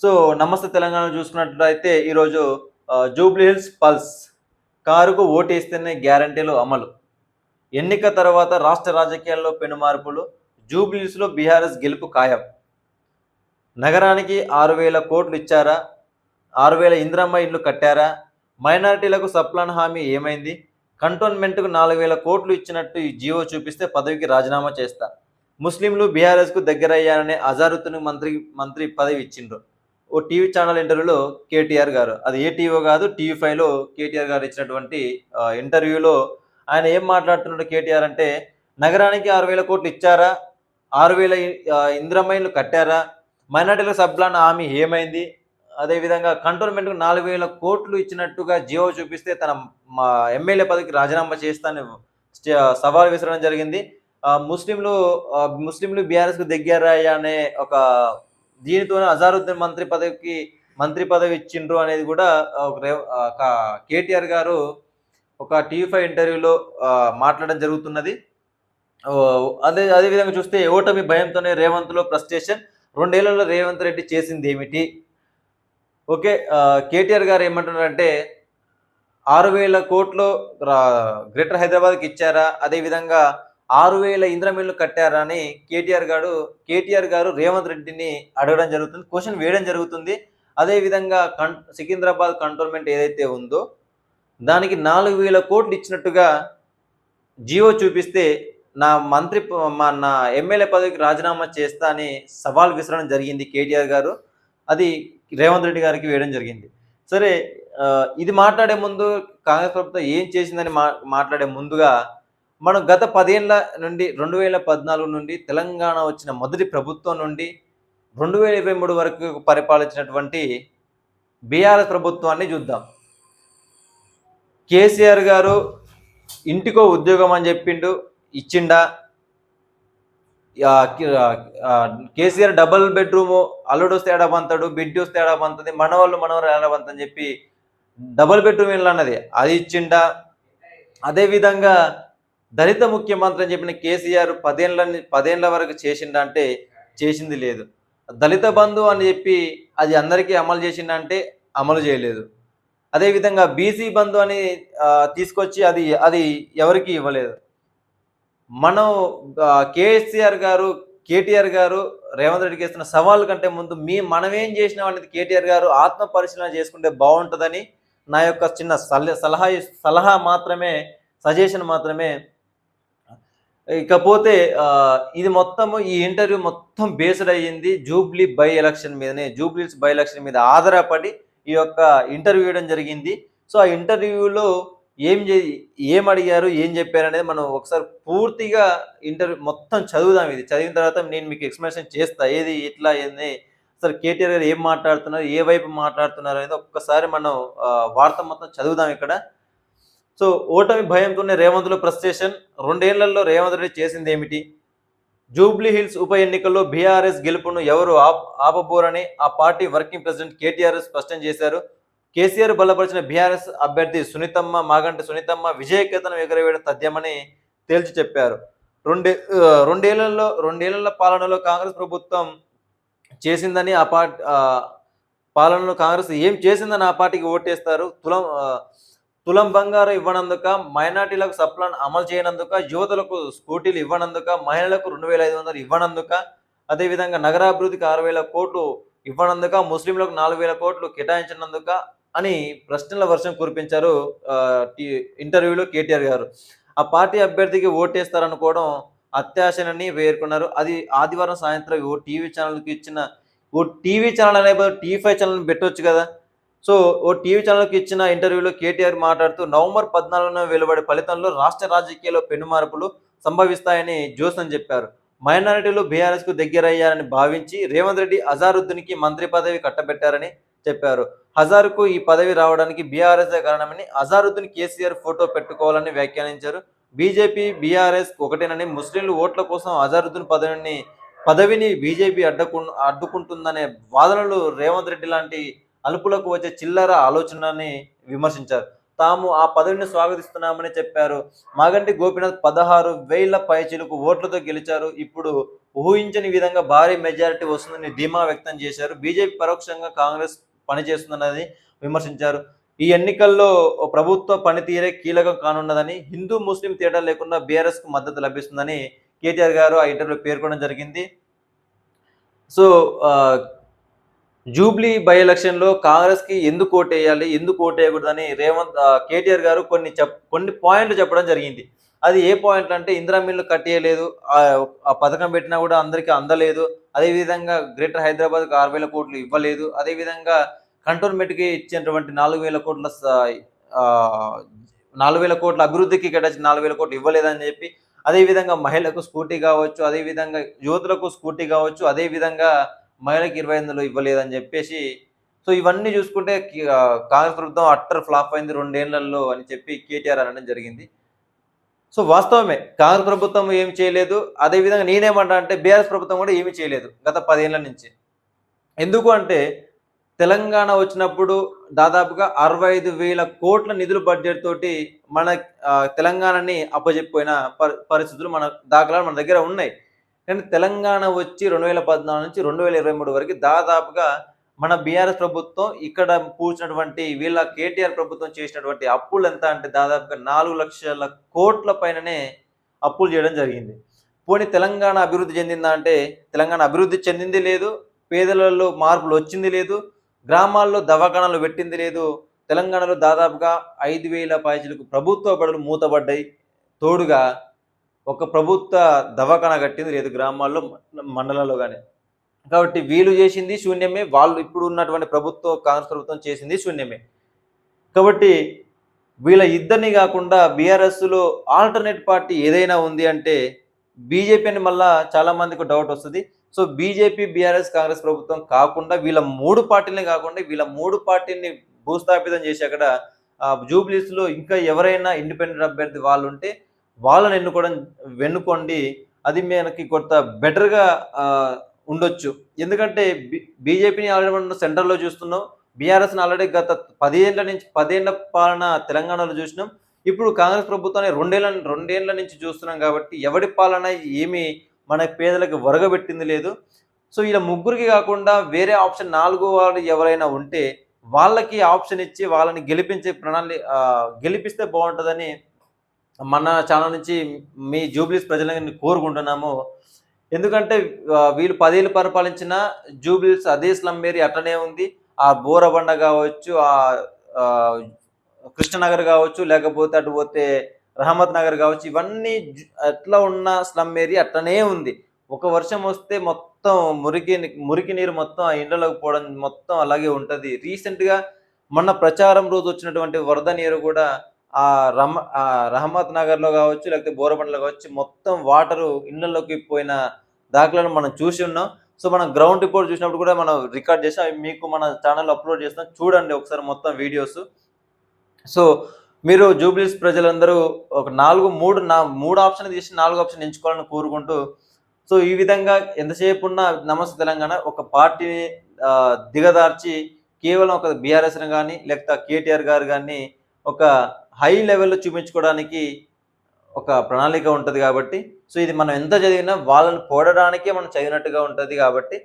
So, నమస్తే తెలంగాణ చూసుకున్నట్లయితే ఈరోజు జూబ్లీ హిల్స్ పల్స్ కారుకు ఓటేస్తేనే గ్యారంటీలు అమలు. ఎన్నిక తర్వాత రాష్ట్ర రాజకీయాల్లో పెనుమార్పులు. జూబ్లీ హిల్స్‌లో బీఆర్ఎస్ గెలుపు ఖాయం. నగరానికి 6,000 కోట్లు ఇచ్చారా? 6,000 ఇందిరమ్మ ఇండ్లు కట్టారా? మైనారిటీలకు సప్లాన్ హామీ ఏమైంది? కంటోన్మెంట్‌కు 4,000 కోట్లు ఇచ్చినట్టు ఈ జీవో చూపిస్తే పదవికి రాజీనామా చేస్తా. ముస్లింలు బీఆర్ఎస్‌కు దగ్గరయ్యారనే అజారుద్దీన్‌కు మంత్రి పదవి ఇచ్చిండ్రు. ఓ టీవీ ఛానల్ ఇంటర్వ్యూలో కేటీఆర్ గారు, అది ఏ టీవో కాదు, టీవీ5లో కేటీఆర్ గారు ఇచ్చినటువంటి ఇంటర్వ్యూలో ఆయన ఏం మాట్లాడుతున్నాడు కేటీఆర్ అంటే, నగరానికి 6,000 కోట్లు ఇచ్చారా? 6,000 ఇందిరమ్మ ఇండ్లు కట్టారా? మైనార్టీలకు సబ్‌ప్లాన్ హామీ ఏమైంది? అదేవిధంగా కంటోన్మెంట్‌కు 4,000 కోట్లు ఇచ్చినట్టుగా జియో చూపిస్తే తన మా ఎమ్మెల్యే పదవికి రాజీనామా చేస్తానని సవాల్ విసరడం జరిగింది. ముస్లింలు బీఆర్ఎస్‌కు దగ్గరయ్యా అనే ఒక దీనితోనే అజారుద్దీన్ మంత్రి పదవి ఇచ్చిండ్రు అనేది కూడా కేటీఆర్ గారు ఒక టీవీ5 ఇంటర్వ్యూలో మాట్లాడడం జరుగుతున్నది. అదే విధంగా చూస్తే ఓటమి భయంతోనే రేవంత్‌లో ఫ్రస్ట్రేషన్. 2 ఏళ్లలో రేవంత్ రెడ్డి చేసిందేమిటి? ఓకే. కేటీఆర్ గారు ఏమంటున్నారంటే 6,000 కోట్లు గ్రేటర్ హైదరాబాద్‌కి ఇచ్చారా? అదేవిధంగా 6,000 ఇందిరమ్మ ఇళ్లు కట్టారా? అని కేటీఆర్ గారు రేవంత్ రెడ్డిని అడగడం జరుగుతుంది. క్వెషన్ వేయడం జరుగుతుంది. అదేవిధంగా సికింద్రాబాద్ కంటోన్మెంట్ ఏదైతే ఉందో దానికి 4,000 కోట్లు ఇచ్చినట్టుగా జియో చూపిస్తే నా ఎమ్మెల్యే పదవికి రాజీనామా చేస్తా అని సవాల్ విసరడం జరిగింది కేటీఆర్ గారు. అది రేవంత్ రెడ్డి గారికి వేయడం జరిగింది. సరే, ఇది మాట్లాడే ముందు కాంగ్రెస్ ప్రభుత్వం ఏం చేసిందని మాట్లాడే ముందుగా మనం గత 10 ఏళ్ల నుండి 2014 నుండి తెలంగాణ వచ్చిన మొదటి ప్రభుత్వం నుండి 2023 వరకు పరిపాలించినటువంటి బీఆర్ఎస్ ప్రభుత్వాన్ని చూద్దాం. కేసీఆర్ గారు ఇంటికో ఉద్యోగం అని చెప్పిండు, ఇచ్చిండా? కేసీఆర్ డబుల్ బెడ్రూమ్, అల్లుడు వస్తే ఏడాబంతాడు, బిడ్డ వస్తే ఏడాబంతది, మనవరాలు ఏడాబంతని చెప్పి డబుల్ బెడ్రూమ్ ఇల్లు అన్నది, అది ఇచ్చిండా? అదేవిధంగా దళిత ముఖ్యమంత్రి అని చెప్పిన కేసీఆర్ 10 ఏళ్ల వరకు చేసిండా అంటే చేసింది లేదు. దళిత బంధు అని చెప్పి అది అందరికీ అమలు చేసిండా అంటే అమలు చేయలేదు. అదేవిధంగా బీసీ బంధు అని తీసుకొచ్చి అది ఎవరికి ఇవ్వలేదు. మనం కేటీఆర్ గారు రేవంత్ రెడ్డికి ఇస్తున్న సవాల్ కంటే ముందు మనమేం చేసినాం అనేది కేటీఆర్ గారు ఆత్మ పరిశీలన చేసుకుంటే బాగుంటుందని నా యొక్క చిన్న సలహా మాత్రమే, సజెషన్ మాత్రమే. ఇకపోతే ఈ ఇంటర్వ్యూ మొత్తం బేస్డ్ అయ్యింది జూబ్లీ బై ఎలక్షన్ మీద ఆధారపడి ఈ యొక్క ఇంటర్వ్యూ ఇవ్వడం జరిగింది. సో ఆ ఇంటర్వ్యూలో ఏం అడిగారు, ఏం చెప్పారు అనేది మనం ఒకసారి పూర్తిగా ఇంటర్వ్యూ మొత్తం చదువుదాం. ఇది చదివిన తర్వాత నేను మీకు ఎక్స్ప్లెనేషన్ చేస్తా, ఏది ఎట్లా ఏంది, అసలు కేటీఆర్ గారు ఏం మాట్లాడుతున్నారు, ఏ వైపు మాట్లాడుతున్నారు అనేది ఒక్కసారి మనం వార్త మొత్తం చదువుదాం ఇక్కడ. సో, ఓటమి భయంతోనే రేవంత్‌లో ఫ్రస్ట్రేషన్. 2 ఏళ్లలో రేవంత్ రెడ్డి చేసిందేమిటి? జూబ్లీ హిల్స్ ఉప ఎన్నికల్లో బీఆర్ఎస్ గెలుపును ఎవరు ఆపబోరని ఆ పార్టీ వర్కింగ్ ప్రెసిడెంట్ కేటీఆర్ స్పష్టం చేశారు. కేసీఆర్ బలపరిచిన బీఆర్ఎస్ అభ్యర్థి మాగంటి సునీతమ్మ విజయకేతనం ఎగురవేయడం తథ్యమని తేల్చి చెప్పారు. రెండేళ్ల పాలనలో కాంగ్రెస్ ప్రభుత్వం చేసిందని పాలనలో కాంగ్రెస్ ఏం చేసిందని ఆ పార్టీకి ఓటేస్తారు. తులం బంగారం ఇవ్వనందుక, మైనార్టీలకు సప్లాన్ అమలు చేయనందుక, యువతలకు స్కూటీలు ఇవ్వనందుక, మహిళలకు 2,500 ఇవ్వనందుక, అదేవిధంగా నగరాభివృద్ధికి 6,000 కోట్లు ఇవ్వనందుక, ముస్లింలకు 4,000 కోట్లు కేటాయించినందుక అని ప్రశ్నల వర్షం కురిపించారు ఇంటర్వ్యూలో కేటీఆర్ గారు. ఆ పార్టీ అభ్యర్థికి ఓటేస్తారనుకోవడం అత్యాశనని పేర్కొన్నారు. అది ఆదివారం సాయంత్రం ఓ టీవీ ఛానల్ అనే టీవీ5 ఛానల్ పెట్టొచ్చు కదా. సో ఓ టీవీ ఛానల్కి ఇచ్చిన ఇంటర్వ్యూలో కేటీఆర్ మాట్లాడుతూ నవంబర్ 14న వెలువడే ఫలితంలో రాష్ట్ర రాజకీయాల్లో పెనుమార్పులు సంభవిస్తాయని జోసన్ చెప్పారు. మైనారిటీలు బీఆర్ఎస్కు దగ్గరయ్యారని భావించి రేవంత్ రెడ్డి అజారుద్దీన్కి మంత్రి పదవి కట్టబెట్టారని చెప్పారు. హజారుకు ఈ పదవి రావడానికి బీఆర్ఎస్ కారణమని, అజారుద్దీన్ కేసీఆర్ ఫోటో పెట్టుకోవాలని వ్యాఖ్యానించారు. బీజేపీ బీఆర్ఎస్ ఒకటేనని, ముస్లింలు ఓట్ల కోసం అజారుద్దీన్ పదవిని బీజేపీ అడ్డుకుంటుందనే వాదనలు రేవంత్ రెడ్డి లాంటి అలుపులకు వచ్చే చిల్లర ఆలోచనని విమర్శించారు. తాము ఆ పదవిని స్వాగతిస్తున్నామని చెప్పారు. మాగంటి గోపీనాథ్ 16,000 పైచిలుకు ఓట్లతో గెలిచారు. ఇప్పుడు ఊహించని విధంగా భారీ మెజారిటీ వస్తుందని ధీమా వ్యక్తం చేశారు. బీజేపీ పరోక్షంగా కాంగ్రెస్ పనిచేస్తుందన్నది విమర్శించారు. ఈ ఎన్నికల్లో ప్రభుత్వ పనితీరే కీలకం కానున్నదని, హిందూ ముస్లిం తేడా లేకుండా బీఆర్ఎస్కు మద్దతు లభిస్తుందని కేటీఆర్ గారు ఆ ఇంటర్వ్యూలో పేర్కొనడం జరిగింది. సో జూబ్లీ బై ఎలక్షన్‌లో కాంగ్రెస్‌కి ఎందుకు ఓటేయాలి? ఎందుకు ఓటేయకూడదని కేటీఆర్ గారు కొన్ని పాయింట్లు చెప్పడం జరిగింది. అది ఏ పాయింట్లంటే ఇందిరా మిల్లు కట్టియలేదు. ఆ పథకం పెట్టినా కూడా అందరికి అందలేదు. అదేవిధంగా గ్రేటర్ హైదరాబాద్‌కి 6,000 కోట్లు ఇవ్వలేదు. అదేవిధంగా కంటోన్మెంట్‌కి ఇచ్చినటువంటి 4,000 కోట్ల 4,000 కోట్ల అభివృద్ధికి కేటాయించిన 4,000 కోట్లు ఇవ్వలేదని చెప్పి, అదేవిధంగా మహిళలకు స్కూటీ కావచ్చు, అదేవిధంగా యువతులకు స్కూటీ కావచ్చు, అదేవిధంగా మహిళకి 25,000 ఇవ్వలేదని చెప్పేసి, సో ఇవన్నీ చూసుకుంటే కాంగ్రెస్ ప్రభుత్వం అట్టర్ ఫ్లాప్ అయింది 2 ఏళ్లలో అని చెప్పి కేటీఆర్ అనడం జరిగింది. సో వాస్తవమే. కాంగ్రెస్ ప్రభుత్వం ఏమి చేయలేదు. అదేవిధంగా నేనేమంటా అంటే బీఆర్ఎస్ ప్రభుత్వం కూడా ఏమీ చేయలేదు గత 10 ఏళ్ల నుంచి. ఎందుకు అంటే తెలంగాణ వచ్చినప్పుడు దాదాపుగా 65,000 కోట్ల నిధుల బడ్జెట్ తోటి మన తెలంగాణని అప్పజెప్పిపోయిన పరిస్థితులు మన దాఖలాలు మన దగ్గర ఉన్నాయి. కానీ తెలంగాణ వచ్చి 2014 నుంచి 2023 వరకు దాదాపుగా మన బీఆర్ఎస్ ప్రభుత్వం ఇక్కడ పూడ్చినటువంటి వీళ్ళ కేటీఆర్ ప్రభుత్వం చేసినటువంటి అప్పులు ఎంత అంటే దాదాపుగా 4,00,000 కోట్ల పైననే అప్పులు చేయడం జరిగింది. పోనీ తెలంగాణ అభివృద్ధి చెందిందా అంటే తెలంగాణ అభివృద్ధి చెందింది లేదు. పేదలలో మార్పులు వచ్చింది లేదు. గ్రామాల్లో దవాఖానాలు పెట్టింది లేదు. తెలంగాణలో దాదాపుగా 5,000 పైచిలకు ప్రభుత్వ బడులు మూతబడ్డాయి. తోడుగా ఒక ప్రభుత్వ దవాఖానా కట్టింది లేదు గ్రామాల్లో, మండలాల్లో గాని. కాబట్టి వీళ్ళు చేసింది శూన్యమే. వాళ్ళు ఇప్పుడు ఉన్నటువంటి కాంగ్రెస్ ప్రభుత్వం చేసింది శూన్యమే. కాబట్టి వీళ్ళ ఇద్దరిని కాకుండా బీఆర్ఎస్‌లో ఆల్టర్‌నేట్ పార్టీ ఏదైనా ఉంది అంటే బీజేపీ అని మళ్ళా చాలా మందికి డౌట్ వస్తది. సో బీజేపీ, బీఆర్ఎస్, కాంగ్రెస్ ప్రభుత్వం కాకుండా వీళ్ళ 3 పార్టీలనే కాకుండా వీళ్ళ 3 పార్టీలని భూస్థాపితం చేసి అక్కడ జూబ్లీస్‌లో ఇంకా ఎవరైనా ఇండిపెండెంట్ అభ్యర్థి వాళ్ళుంటే వాళ్ళని వెన్నుకోండి. అది మనకి కొంత బెటర్‌గా ఉండొచ్చు. ఎందుకంటే బీజేపీని ఆల్రెడీ మనం సెంట్రల్‌లో చూస్తున్నాం. బీఆర్ఎస్‌ని ఆల్రెడీ గత 10 ఏళ్ల పాలన తెలంగాణలో చూసినాం. ఇప్పుడు కాంగ్రెస్ ప్రభుత్వాన్ని 2 ఏళ్ల నుంచి చూస్తున్నాం కాబట్టి ఎవడి పాలన ఏమి మన పేదలకు ఒరగబెట్టింది లేదు. సో ఇలా ముగ్గురికి కాకుండా వేరే ఆప్షన్ 4 వాడు ఎవరైనా ఉంటే వాళ్ళకి ఆప్షన్ ఇచ్చి వాళ్ళని గెలిపిస్తే బాగుంటుందని మన ఛానల్ నుంచి మీ జూబ్లీస్ ప్రజలని కోరుకుంటున్నాము. ఎందుకంటే వీళ్ళు 10 ఏళ్ళు పరిపాలించిన జూబ్లీస్ అదే స్లమ్ ఏరియా అట్లనే ఉంది. ఆ బోరబండ కావచ్చు, కృష్ణనగర్ కావచ్చు, లేకపోతే అటు పోతే రహమత్ నగర్ కావచ్చు, ఇవన్నీ అట్లా ఉన్న స్లమ్ ఏరియా అట్లనే ఉంది. ఒక వర్షం వస్తే మొత్తం మురికి నీరు మొత్తం ఆ ఇండ్లలోకి పోవడం మొత్తం అలాగే ఉంటది. రీసెంట్‌గా మొన్న ప్రచారం రోజు వచ్చినటువంటి వరద నీరు కూడా రహమత్ నగర్‌లో కావచ్చు, లేకపోతే బోరబండలో కావచ్చు, మొత్తం వాటరు ఇళ్లలోకి పోయిన దాఖలను మనం చూసి ఉన్నాం. సో మనం గ్రౌండ్ రిపోర్ట్ చూసినప్పుడు కూడా మనం రికార్డ్ చేసి అవి మీకు మన ఛానల్‌లో అప్లోడ్ చేస్తాం. చూడండి ఒకసారి మొత్తం వీడియోస్. సో మీరు జూబ్లీస్ ప్రజలందరూ ఒక 3 ఆప్షన్ తీసి 4 ఆప్షన్ ఎంచుకోవాలని కోరుకుంటూ, సో ఈ విధంగా ఎంతసేపు ఉన్న నమస్తే తెలంగాణ ఒక పార్టీని దిగదార్చి కేవలం ఒక బీఆర్ఎస్‌ని గాని లేకపోతే కేటీఆర్ గారు గాని ఒక హై లెవెల్‌లో చూపించుకోవడానికి ఒక ప్రణాళిక ఉంటది కాబట్టి, సో ఇది మనం ఎంత చదివినా వాళ్ళని పొగడడానికే మనం చదివినట్టుగా ఉంటది కాబట్టి